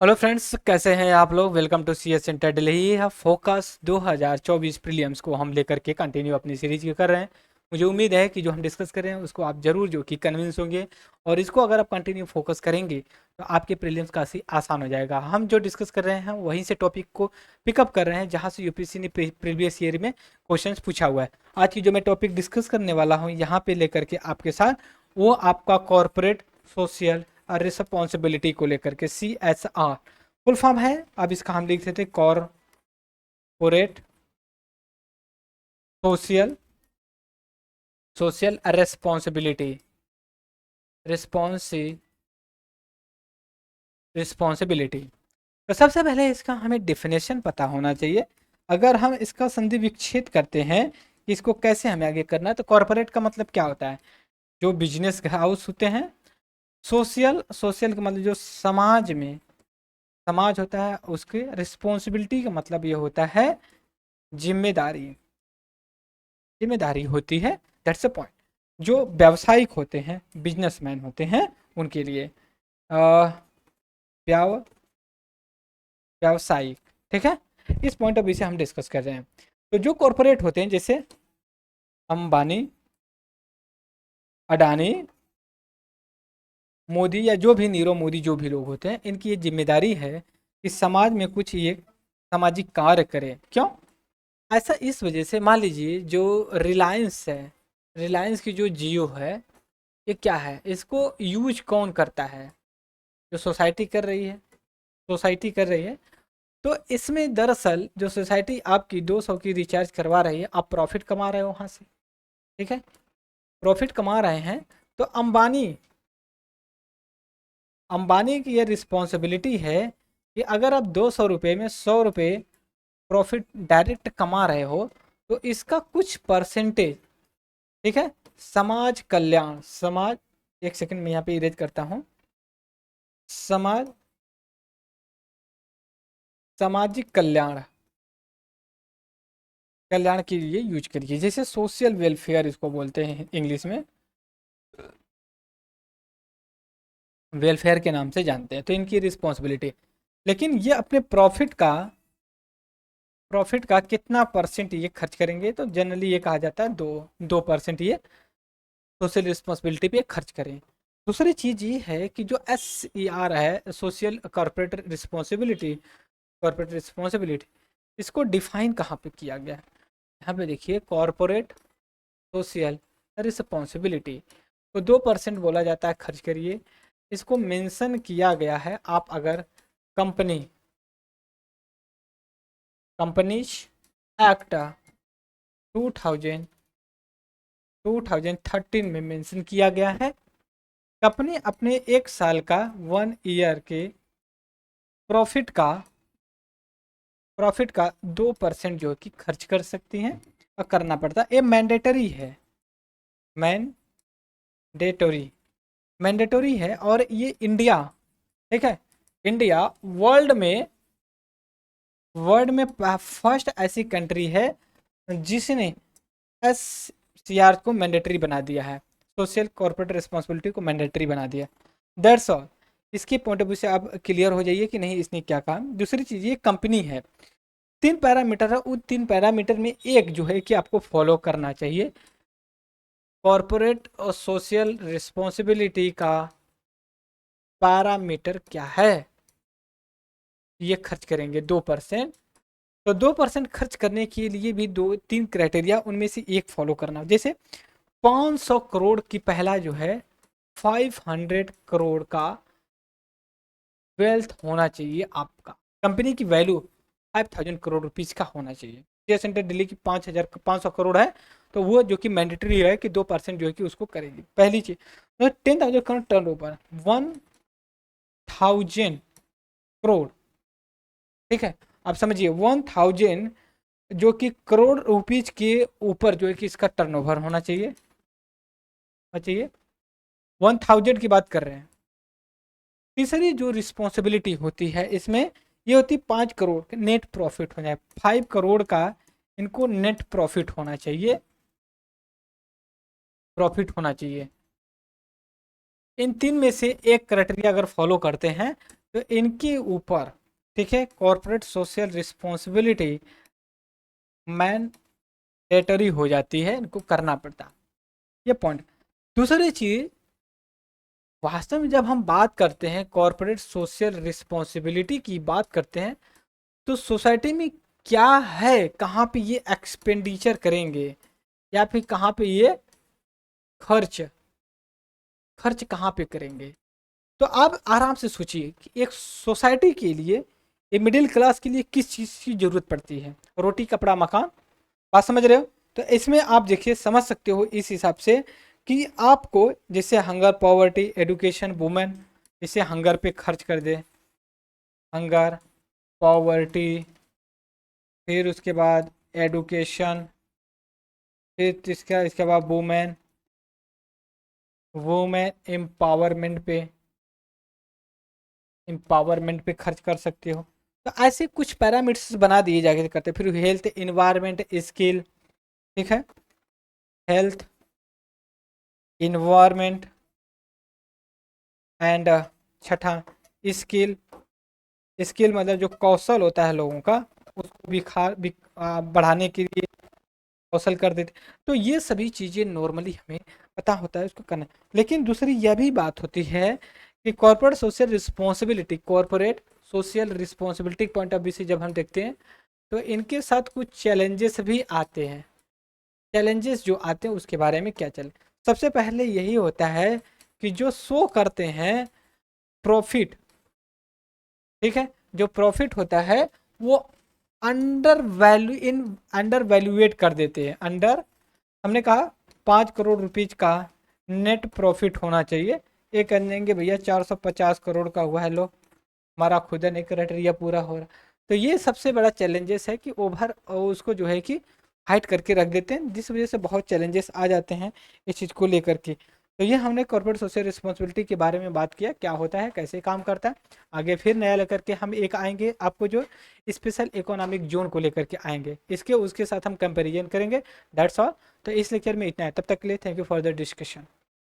Hello friends, कैसे हैं आप लोग। Welcome to C S centre Delhi. Focus 2024 prelims को हम लेकर के कंटिन्यू अपनी सीरीज कर रहे हैं। मुझे उम्मीद है कि जो हम डिस्कस कर रहे हैं उसको आप जरूर जो कि कन्विंस होंगे, और इसको अगर आप कंटिन्यू फोकस करेंगे तो आपके प्रीलिम्स काफ़ी आसान हो जाएगा। हम जो डिस्कस कर रहे हैं वहीं से टॉपिक को पिकअप कर रहे हैं जहाँ से यूपीएससी ने प्रीवियस ईयर में क्वेश्चंस पूछा हुआ है। आज की जो मैं टॉपिक डिस्कस करने वाला हूँ यहाँ पे लेकर के आपके साथ, वो आपका कॉरपोरेट सोशल रिस्पॉन्सिबिलिटी को लेकर के CSR फुल फॉर्म है। अब इसका हम लिख देते कॉरपोरेट सोशल सोशल रेस्पॉन्सिबिलिटी रिस्पॉन्सि रिस्पॉन्सिबिलिटी। तो सबसे पहले इसका हमें डिफिनेशन पता होना चाहिए। अगर हम इसका संधि विच्छेद करते हैं कि इसको कैसे हमें आगे करना है, तो कॉरपोरेट का मतलब क्या होता है? जो बिजनेस हाउस होते हैं। सोशल सोशल का मतलब जो समाज में समाज होता है, उसके रिस्पॉन्सिबिलिटी का मतलब ये होता है जिम्मेदारी। जिम्मेदारी होती है, दैट्स अ पॉइंट। जो व्यावसायिक होते हैं, बिजनेसमैन होते हैं, उनके लिए अ, व्याव व्यावसायिक। ठीक है, इस पॉइंट ऑफ व्यू से हम डिस्कस कर रहे हैं। तो जो कॉरपोरेट होते हैं जैसे अंबानी, अडानी, मोदी, या जो भी नीरव मोदी, जो भी लोग होते हैं, इनकी ये जिम्मेदारी है कि समाज में कुछ ये सामाजिक कार्य करें। क्यों ऐसा? इस वजह से मान लीजिए जो रिलायंस है, रिलायंस की जो जियो है, ये क्या है, इसको यूज कौन करता है? जो सोसाइटी कर रही है। सोसाइटी कर रही है। तो इसमें दरअसल जो सोसाइटी आपकी 200 की रिचार्ज करवा रही है, आप प्रॉफिट कमा रहे हो वहाँ से। ठीक है, प्रॉफिट कमा रहे हैं। तो अंबानी अंबानी की ये रिस्पॉन्सिबिलिटी है कि अगर आप 200 रुपये में 100 रुपये प्रॉफिट डायरेक्ट कमा रहे हो, तो इसका कुछ परसेंटेज, ठीक है, समाज कल्याण, समाज, एक सेकंड मैं यहाँ पे इरेज करता हूँ, समाज सामाजिक कल्याण कल्याण के लिए यूज करिए। जैसे सोशल वेलफेयर इसको बोलते हैं इंग्लिश में, वेलफेयर के नाम से जानते हैं। तो इनकी रिस्पॉन्सिबिलिटी, लेकिन ये अपने प्रॉफिट का कितना परसेंट ये खर्च करेंगे, तो जनरली ये कहा जाता है 2% ये सोशल रिस्पॉन्सिबिलिटी पे खर्च करें। दूसरी चीज़ ये है कि जो SER है, सोशल कॉर्पोरेट रिस्पॉन्सिबिलिटी, इसको डिफाइन कहाँ पे किया गया है? यहाँ पे देखिए, कॉरपोरेट सोशल रिस्पॉन्सिबिलिटी को 2% बोला जाता है खर्च करिए। इसको मेंशन किया गया है। आप अगर कंपनी कंपनीज एक्ट 2000 2013 में मेंशन किया गया है। कंपनी अपने 1 साल का 1 ईयर के प्रॉफिट का 2% जो है कि खर्च कर सकती हैं, और करना पड़ता है। ये मैंडेटरी है, मैंडेटरी मैंडेटरी है। और ये इंडिया, ठीक है, इंडिया वर्ल्ड में फर्स्ट ऐसी कंट्री है जिसने SCR को मैंडेटरी बना दिया है, सोशल कॉर्पोरेट रिस्पॉन्सिबिलिटी को मैंडेटरी बना दिया। That's all. इसके पॉइंट ऑफ व्यू से आप क्लियर हो जाइए कि नहीं इसने क्या कहा। दूसरी चीज़, ये कंपनी है, 3 पैरामीटर है। उन 3 पैरामीटर में एक जो है कि आपको फॉलो करना चाहिए। कॉरपोरेट और सोशल रिस्पॉन्सिबिलिटी का पैरामीटर क्या है? ये खर्च करेंगे 2%। तो 2% खर्च करने के लिए भी 2-3 क्राइटेरिया, उनमें से एक फॉलो करना। जैसे 500 करोड़ की पहला जो है, 500 करोड़ का वेल्थ होना चाहिए आपका। कंपनी की वैल्यू 5000 करोड़ रुपीज का होना चाहिए। शेयर सेंटर दिल्ली की 5,500 करोड़ है, तो वो जो कि मैंडेटरी है कि 2% जो है कि उसको करेगी। पहली चीज, तो 10,000 करोड़ टर्न ओवर, 1,000 करोड़, ठीक है। आप समझिए 1,000 जो कि करोड़ रुपीज के ऊपर जो है कि इसका टर्नओवर होना चाहिए 1,000 की बात कर रहे हैं। तीसरी जो रिस्पॉन्सिबिलिटी होती है इसमें, ये होती 5 करोड़ के नेट प्रॉफिट हो जाए, 5 करोड़ का इनको नेट प्रॉफिट होना चाहिए। इन तीन में से एक क्राइटेरिया अगर फॉलो करते हैं तो इनके ऊपर, ठीक है, कॉर्पोरेट सोशल रिस्पॉन्सिबिलिटी मैंडेटरी हो जाती है, इनको करना पड़ता, ये पॉइंट। दूसरी चीज, वास्तव में जब हम बात करते हैं कॉर्पोरेट सोशल रिस्पॉन्सिबिलिटी की बात करते हैं, तो सोसाइटी में क्या है, कहाँ पे ये एक्सपेंडिचर करेंगे, या फिर कहाँ पे ये खर्च खर्च कहाँ पे करेंगे। तो आप आराम से सोचिए कि एक सोसाइटी के लिए, एक मिडिल क्लास के लिए किस चीज़ की जरूरत पड़ती है, रोटी कपड़ा मकान, बात समझ रहे हो। तो इसमें आप देखिए, समझ सकते हो इस हिसाब से कि आपको जैसे हंगर, पॉवर्टी, एडुकेशन, वुमेन, जैसे हंगर पे खर्च कर दे, हंगर, पॉवर्टी, फिर उसके बाद एडुकेशन, फिर इसका इसके बाद वुमेन, वुमेन एम्पावरमेंट पे खर्च कर सकते हो। तो ऐसे कुछ पैरामीटर्स बना दिए जाके करते, फिर हेल्थ, इन्वायरमेंट, स्किल, ठीक है, हेल्थ, इन्वायरमेंट एंड छठा स्किल। स्किल मतलब जो कौशल होता है लोगों का, उसको बढ़ाने के लिए कौशल कर देते। तो ये सभी चीज़ें नॉर्मली हमें पता होता है उसको करना। लेकिन दूसरी यह भी बात होती है कि corporate social responsibility point of view से जब हम देखते हैं, तो इनके साथ कुछ चैलेंजेस भी आते हैं। चैलेंजेस जो आते हैं उसके बारे में क्या चले, सबसे पहले यही होता है कि जो शो करते हैं प्रॉफिट, ठीक है, जो प्रॉफिट होता है वो अंडर वैल्यूएट कर देते हैं। अंडर, हमने कहा 5 करोड़ रुपीज का नेट प्रॉफिट होना चाहिए, ये कर देंगे भैया 450 करोड़ का हुआ है, लो हमारा खुदा नहीं क्राइटेरिया पूरा हो रहा। तो ये सबसे बड़ा चैलेंजेस है कि ओवर उसको जो है कि हाइड करके रख देते हैं, जिस वजह से बहुत चैलेंजेस आ जाते हैं इस चीज़ को लेकर के। तो ये हमने कॉर्पोरेट सोशल रिस्पॉन्सिबिलिटी के बारे में बात किया, क्या होता है, कैसे काम करता है। आगे फिर नया लेकर के हम एक आएंगे, आपको जो स्पेशल इकोनॉमिक जोन को लेकर के आएंगे, इसके उसके साथ हम कंपेरिजन करेंगे। That's all. तो इस लेक्चर में इतना है, तब तक के लिए thank you for the discussion.